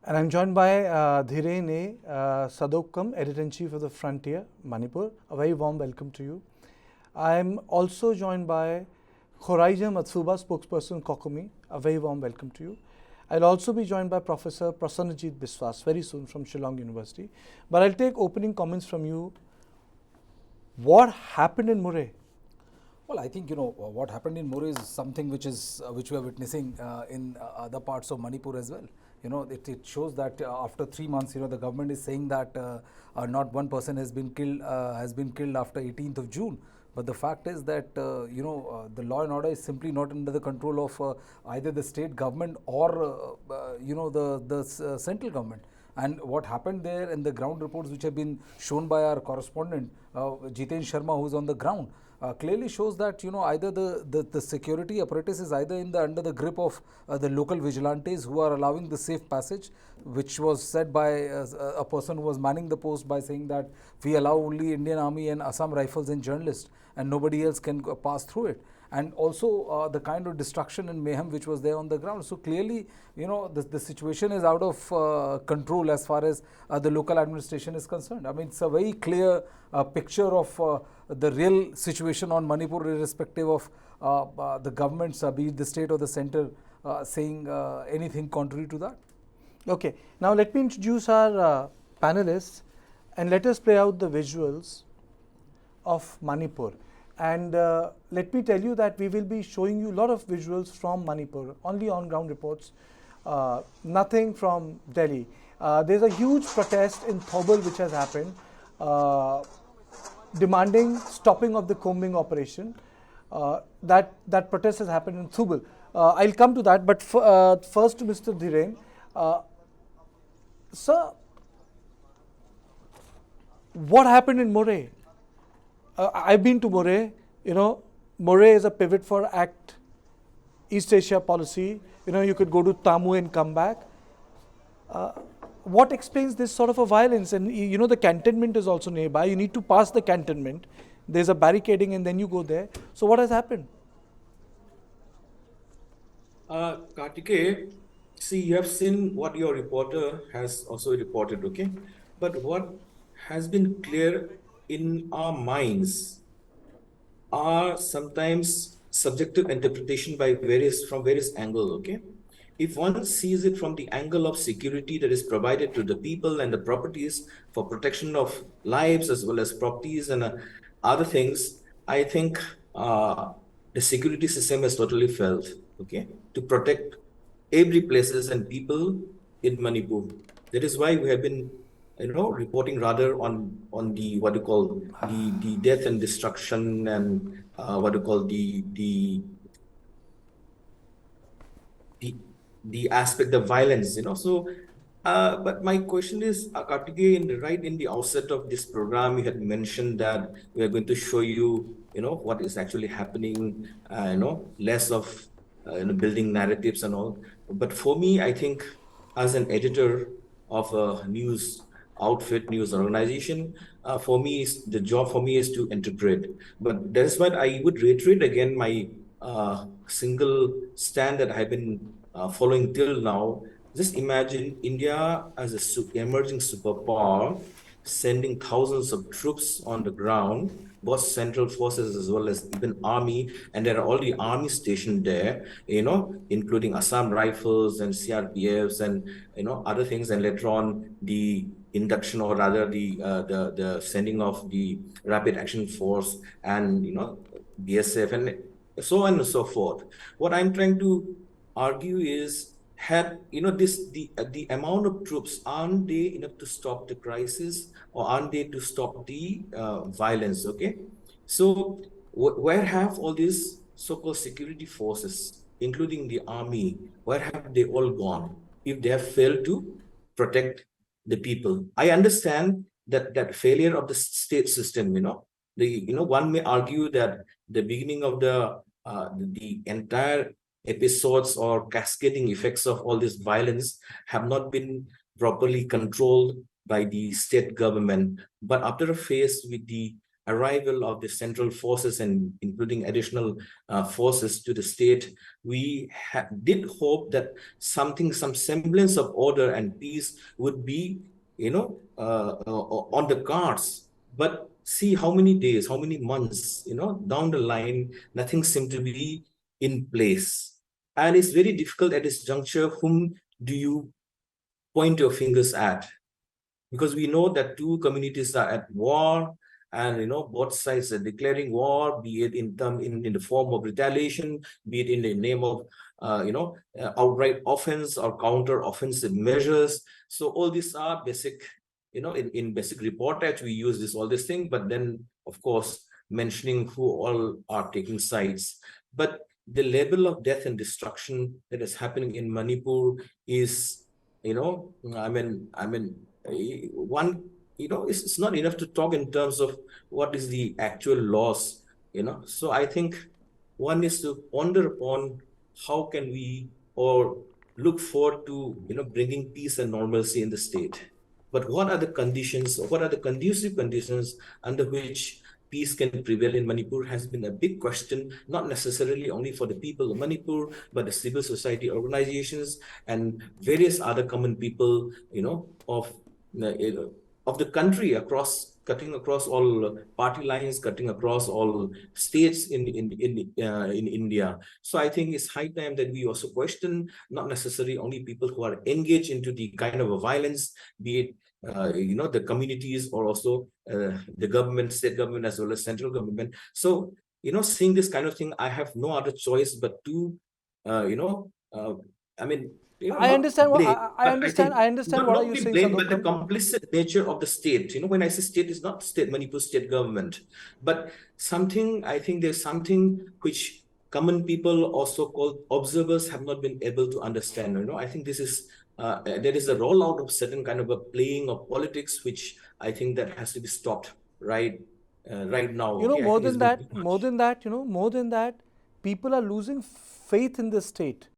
And I'm joined by Dhiren Sadokpam, Editor-in-Chief of the Frontier, Manipur. A very warm welcome to you. I'm also joined by Khoraija Matsuba, spokesperson Kokomi. A very warm welcome to you. I'll also be joined by Professor Prasanajit Biswas very soon from Shillong University. But I'll take opening comments from you. What happened in Moreh? Well, I think what happened in Moreh is something which we are witnessing in other parts of Manipur as well. It shows that after 3 months, the government is saying that not one person has been killed after 18th of June. But the fact is that the law and order is simply not under the control of either the state government or the central government. And what happened there in the ground reports which have been shown by our correspondent Dhiren Sharma, who is on the ground, clearly shows that either the security apparatus is either under the grip of the local vigilantes who are allowing the safe passage, which was said by a person who was manning the post by saying that we allow only Indian Army and Assam Rifles and journalists and nobody else can pass through it. And also the kind of destruction and mayhem which was there on the ground. So clearly, the situation is out of control as far as the local administration is concerned. I mean, it's a very clear picture of the real situation on Manipur, irrespective of the governments, be it the state or the center, saying anything contrary to that. Okay, now let me introduce our panelists and let us play out the visuals of Manipur. And let me tell you that we will be showing you a lot of visuals from Manipur, only on ground reports, nothing from Delhi. There's a huge protest in Thobal which has happened, demanding stopping of the combing operation. That protest has happened in Thobal. I'll come to that, but first to Mr. Dhiren. Sir, what happened in Moreh? I've been to Moreh. Moreh is a pivot for ACT East Asia policy. You could go to Tamu and come back. What explains this sort of a violence? And the cantonment is also nearby. You need to pass the cantonment. There's a barricading and then you go there. So what has happened? Kartikeya, see, you have seen what your reporter has also reported, okay? But what has been clear in our minds are sometimes subjective interpretation from various angles, okay? If one sees it from the angle of security that is provided to the people and the properties for protection of lives as well as properties and other things, I think the security system has totally failed, okay, to protect every places and people in Manipur. That is why we have been reporting rather on the what you call the death and destruction and what you call the aspect of violence, So, but my question is, Kartikeya, right in the outset of this program, you had mentioned that we are going to show you, what is actually happening, less of building narratives and all. But for me, I think as an editor of a news organization, the job for me is to interpret. But that is what I would reiterate again my single stand that I've been following till now. Just imagine India as a emerging superpower sending thousands of troops on the ground, both central forces as well as even army, and there are already army stationed there, including Assam Rifles and CRPFs and other things, and later on the induction or rather the sending of the Rapid Action Force and BSF and so on and so forth. What I'm trying to argue is the amount of troops, aren't they enough to stop the crisis or aren't they to stop the violence? Okay, so where have all these so-called security forces, including the army, where have they all gone if they have failed to protect the people? I understand that failure of the state system. One may argue that the beginning of the entire episodes or cascading effects of all this violence have not been properly controlled by the state government. But after a phase with the arrival of the central forces and including additional forces to the state, we did hope that some semblance of order and peace would be, on the cards. But see how many days, how many months, down the line, nothing seemed to be in place. And it's very difficult at this juncture, whom do you point your fingers at? Because we know that two communities are at war, and both sides are declaring war, be it in the form of retaliation, be it in the name of outright offense or counter offensive measures. So all these are basic, in basic reportage we use all this thing, but then of course mentioning who all are taking sides. But the level of death and destruction that is happening in Manipur is, one, it's not enough to talk in terms of what is the actual loss, So I think one is to ponder upon how can we or look forward to, bringing peace and normalcy in the state. But what are the conditions, or what are the conducive conditions under which peace can prevail in Manipur has been a big question, not necessarily only for the people of Manipur, but the civil society organizations and various other common people, of the country, cutting across all party lines, cutting across all states in India. So I think it's high time that we also question not necessarily only people who are engaged into the kind of a violence, be it the communities or also the government, state government, as well as central government. So, seeing this kind of thing, I have no other choice but to, I mean, I not understand what blame, I but I understand. think I understand what are not you be saying, blamed, but the Sadokpam. complicit nature of the state. When I say state, it's not state, Manipur state government, but something, I think there's something which common people, also called observers, have not been able to understand. I think this is, there is a rollout of certain kind of a playing of politics, which I think that has to be stopped right now. Okay, I More think it's than been that, too much. more than that, people are losing faith in the state.